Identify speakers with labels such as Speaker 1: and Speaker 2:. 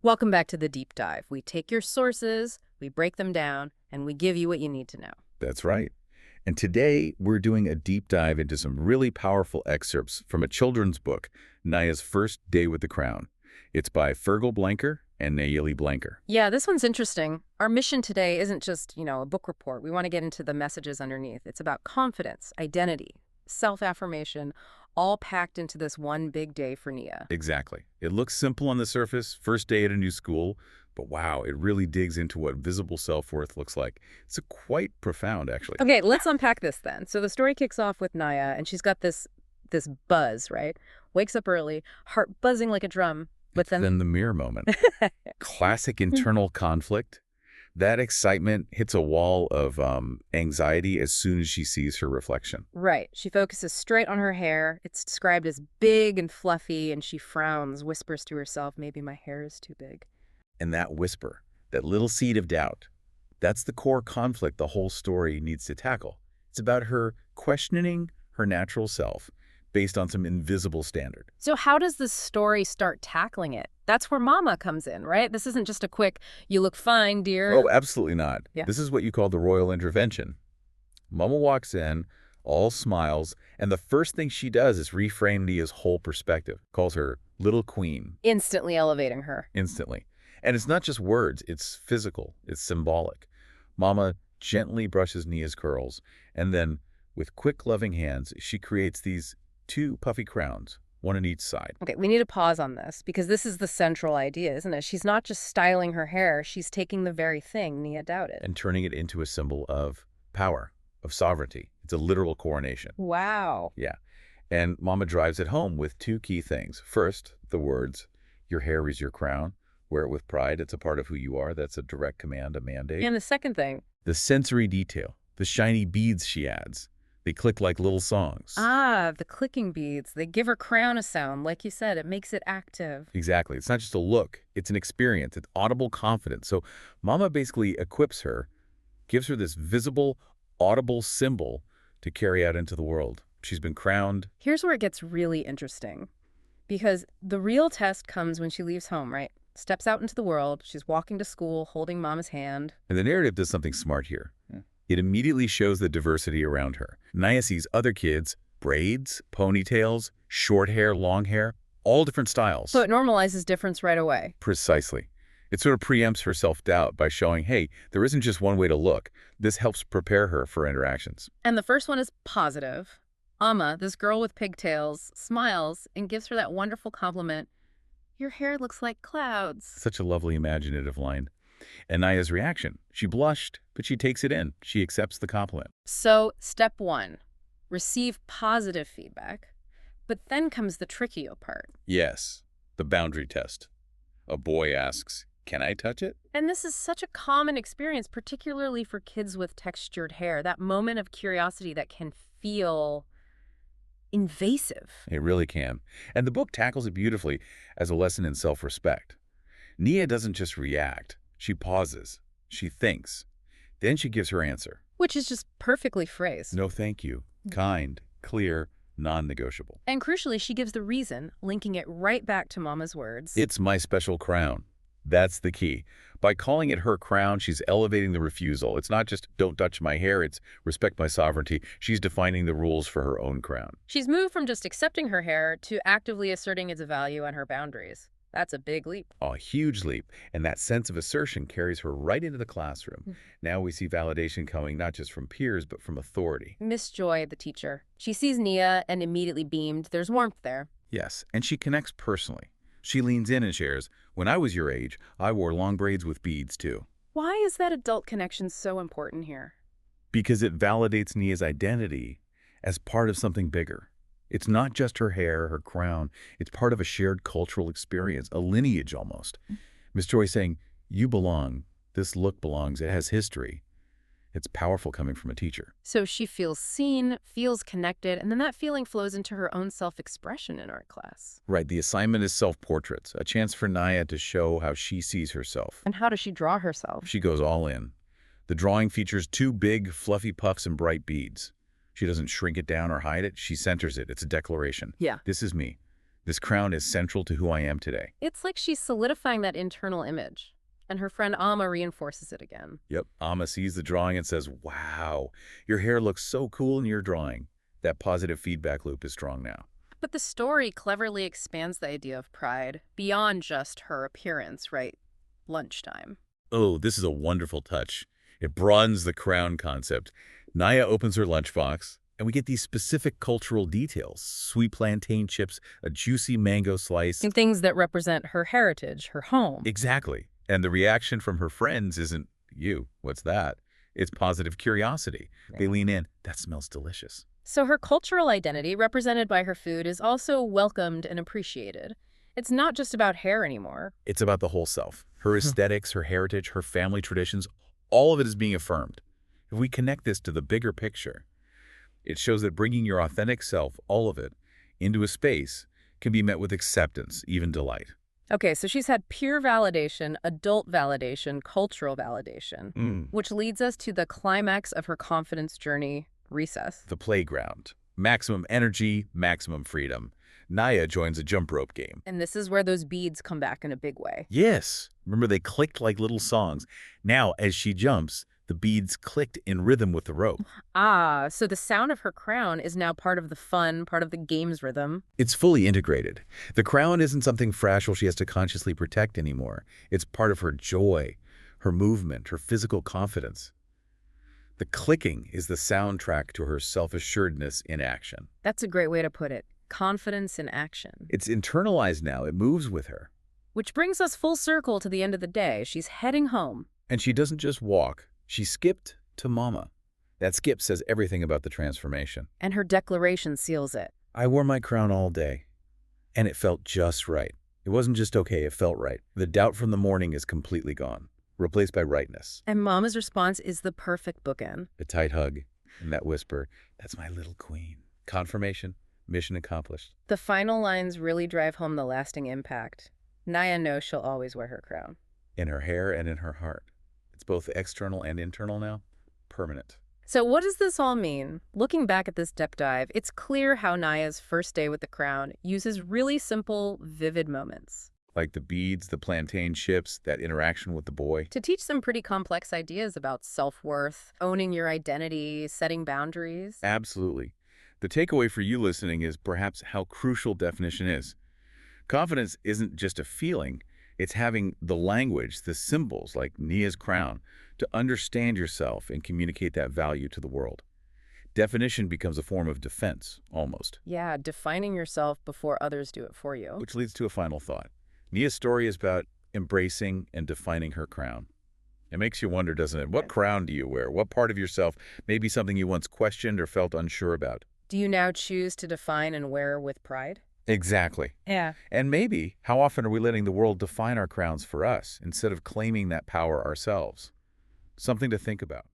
Speaker 1: Welcome back to the deep dive. We take your sources, we break them down, and we give you what you need to know.
Speaker 2: That's right. And today, we're doing a deep dive into some really powerful excerpts from a children's book, Naya's First Day with the Crown. It's by Fergal Blanker and Nayeli Blanker.
Speaker 1: Yeah, this one's interesting. Our mission today isn't just, a book report. We want to get into the messages underneath. It's about confidence, identity, self-affirmation, all packed into this one big day for Nia.
Speaker 2: Exactly. It looks simple on the surface, first day at a new school, but wow, it really digs into what visible self-worth looks like. It's quite profound, actually.
Speaker 1: Okay, let's unpack this then. So the story kicks off with Naya, and she's got this buzz, right? Wakes up early, heart buzzing like a drum, but
Speaker 2: Then the mirror moment. Classic internal conflict. That excitement hits a wall of anxiety as soon as she sees her reflection.
Speaker 1: Right. She focuses straight on her hair. It's described as big and fluffy, and she frowns, whispers to herself, maybe my hair is too big.
Speaker 2: And that whisper, that little seed of doubt, that's the core conflict the whole story needs to tackle. It's about her questioning her natural self based on some invisible standard.
Speaker 1: So how does this story start tackling it? That's where Mama comes in, right? This isn't just a quick, you look fine, dear.
Speaker 2: Oh, absolutely not.
Speaker 1: Yeah.
Speaker 2: This is what you call the royal intervention. Mama walks in, all smiles, and the first thing she does is reframe Nia's whole perspective, calls her little queen.
Speaker 1: Instantly elevating her.
Speaker 2: Instantly. And it's not just words, it's physical, it's symbolic. Mama gently brushes Nia's curls, and then, with quick, loving hands, she creates these two puffy crowns, one on each side.
Speaker 1: Okay, we need to pause on this, because this is the central idea, isn't it? She's not just styling her hair, she's taking the very thing Nia doubted.
Speaker 2: And turning it into a symbol of power, of sovereignty. It's a literal coronation.
Speaker 1: Wow.
Speaker 2: Yeah. And Mama drives it home with two key things. First, the words, your hair is your crown. Wear it with pride. It's a part of who you are. That's a direct command, a mandate.
Speaker 1: And the second thing.
Speaker 2: The sensory detail, the shiny beads she adds. They click like little songs.
Speaker 1: Ah, the clicking beads. They give her crown a sound. Like you said, it makes it active.
Speaker 2: Exactly. It's not just a look. It's an experience. It's audible confidence. So Mama basically equips her, gives her this visible, audible symbol to carry out into the world. She's been crowned.
Speaker 1: Here's where it gets really interesting. Because the real test comes when she leaves home, right? Steps out into the world. She's walking to school, holding Mama's hand.
Speaker 2: And the narrative does something smart here. It immediately shows the diversity around her. Naya sees other kids, braids, ponytails, short hair, long hair, all different styles.
Speaker 1: So it normalizes difference right away.
Speaker 2: Precisely. It sort of preempts her self-doubt by showing, hey, there isn't just one way to look. This helps prepare her for interactions.
Speaker 1: And the first one is positive. Amma, this girl with pigtails, smiles and gives her that wonderful compliment. Your hair looks like clouds.
Speaker 2: Such a lovely imaginative line. And Naya's reaction, she blushed, but she takes it in. She accepts the compliment.
Speaker 1: So, step one, receive positive feedback. But then comes the trickier part.
Speaker 2: Yes, the boundary test. A boy asks, can I touch it?
Speaker 1: And this is such a common experience, particularly for kids with textured hair, that moment of curiosity that can feel invasive.
Speaker 2: It really can. And the book tackles it beautifully as a lesson in self-respect. Nia doesn't just react. She pauses. She thinks. Then she gives her answer.
Speaker 1: Which is just perfectly phrased.
Speaker 2: No, thank you. Kind, clear, non-negotiable.
Speaker 1: And crucially, she gives the reason, linking it right back to Mama's words.
Speaker 2: It's my special crown. That's the key. By calling it her crown, she's elevating the refusal. It's not just don't touch my hair, it's respect my sovereignty. She's defining the rules for her own crown.
Speaker 1: She's moved from just accepting her hair to actively asserting its value and her boundaries. That's a big leap.
Speaker 2: A huge leap. And that sense of assertion carries her right into the classroom. Now we see validation coming not just from peers, but from authority.
Speaker 1: Miss Joy, the teacher. She sees Nia and immediately beamed. There's warmth there.
Speaker 2: Yes, and she connects personally. She leans in and shares, when I was your age, I wore long braids with beads too.
Speaker 1: Why is that adult connection so important here?
Speaker 2: Because it validates Nia's identity as part of something bigger. It's not just her hair, her crown. It's part of a shared cultural experience, a lineage almost. Miss Joy saying, you belong. This look belongs. It has history. It's powerful coming from a teacher.
Speaker 1: So she feels seen, feels connected, and then that feeling flows into her own self-expression in art class.
Speaker 2: Right. The assignment is self-portraits, a chance for Naya to show how she sees herself.
Speaker 1: And how does she draw herself?
Speaker 2: She goes all in. The drawing features two big, fluffy puffs and bright beads. She doesn't shrink it down or hide it. She centers it. It's a declaration.
Speaker 1: Yeah.
Speaker 2: This is me. This crown is central to who I am today.
Speaker 1: It's like she's solidifying that internal image, and her friend Amma reinforces it again.
Speaker 2: Yep. Amma sees the drawing and says, wow, your hair looks so cool in your drawing. That positive feedback loop is strong now.
Speaker 1: But the story cleverly expands the idea of pride beyond just her appearance, right? Lunchtime.
Speaker 2: Oh, this is a wonderful touch. It broadens the crown concept. Naya opens her lunchbox, and we get these specific cultural details. Sweet plantain chips, a juicy mango slice.
Speaker 1: And things that represent her heritage, her home.
Speaker 2: Exactly. And the reaction from her friends isn't, you, what's that? It's positive curiosity. They lean in, that smells delicious.
Speaker 1: So her cultural identity, represented by her food, is also welcomed and appreciated. It's not just about hair anymore.
Speaker 2: It's about the whole self. Her aesthetics, her heritage, her family traditions, all of it is being affirmed. If we connect this to the bigger picture, it shows that bringing your authentic self, all of it, into a space can be met with acceptance, even delight.
Speaker 1: Okay, so she's had peer validation, adult validation, cultural validation, which leads us to the climax of her confidence journey, recess.
Speaker 2: The playground. Maximum energy, maximum freedom. Naya joins a jump rope game.
Speaker 1: And this is where those beads come back in a big way.
Speaker 2: Yes. Remember, they clicked like little songs. Now, as she jumps, the beads clicked in rhythm with the rope.
Speaker 1: Ah, so the sound of her crown is now part of the fun, part of the game's rhythm.
Speaker 2: It's fully integrated. The crown isn't something fragile she has to consciously protect anymore. It's part of her joy, her movement, her physical confidence. The clicking is the soundtrack to her self-assuredness in action.
Speaker 1: That's a great way to put it. Confidence in action.
Speaker 2: It's internalized now. It moves with her.
Speaker 1: Which brings us full circle to the end of the day. She's heading home.
Speaker 2: And she doesn't just walk. She skipped to Mama. That skip says everything about the transformation.
Speaker 1: And her declaration seals it.
Speaker 2: I wore my crown all day, and it felt just right. It wasn't just okay, it felt right. The doubt from the morning is completely gone, replaced by rightness.
Speaker 1: And Mama's response is the perfect bookend.
Speaker 2: A tight hug, and that whisper, that's my little queen. Confirmation, mission accomplished.
Speaker 1: The final lines really drive home the lasting impact. Naya knows she'll always wear her crown.
Speaker 2: In her hair and in her heart. It's both external and internal now. Permanent.
Speaker 1: So what does this all mean? Looking back at this depth dive, it's clear how Naya's first day with the crown uses really simple, vivid moments.
Speaker 2: Like the beads, the plantain chips, that interaction with the boy.
Speaker 1: To teach some pretty complex ideas about self-worth, owning your identity, setting boundaries.
Speaker 2: Absolutely. The takeaway for you listening is perhaps how crucial definition is. Confidence isn't just a feeling. It's having the language, the symbols like Nia's crown, to understand yourself and communicate that value to the world. Definition becomes a form of defense, almost.
Speaker 1: Yeah, defining yourself before others do it for you.
Speaker 2: Which leads to a final thought. Nia's story is about embracing and defining her crown. It makes you wonder, doesn't it? What crown do you wear? What part of yourself may be something you once questioned or felt unsure about?
Speaker 1: Do you now choose to define and wear with pride?
Speaker 2: Exactly.
Speaker 1: Yeah.
Speaker 2: And maybe, how often are we letting the world define our crowns for us instead of claiming that power ourselves? Something to think about.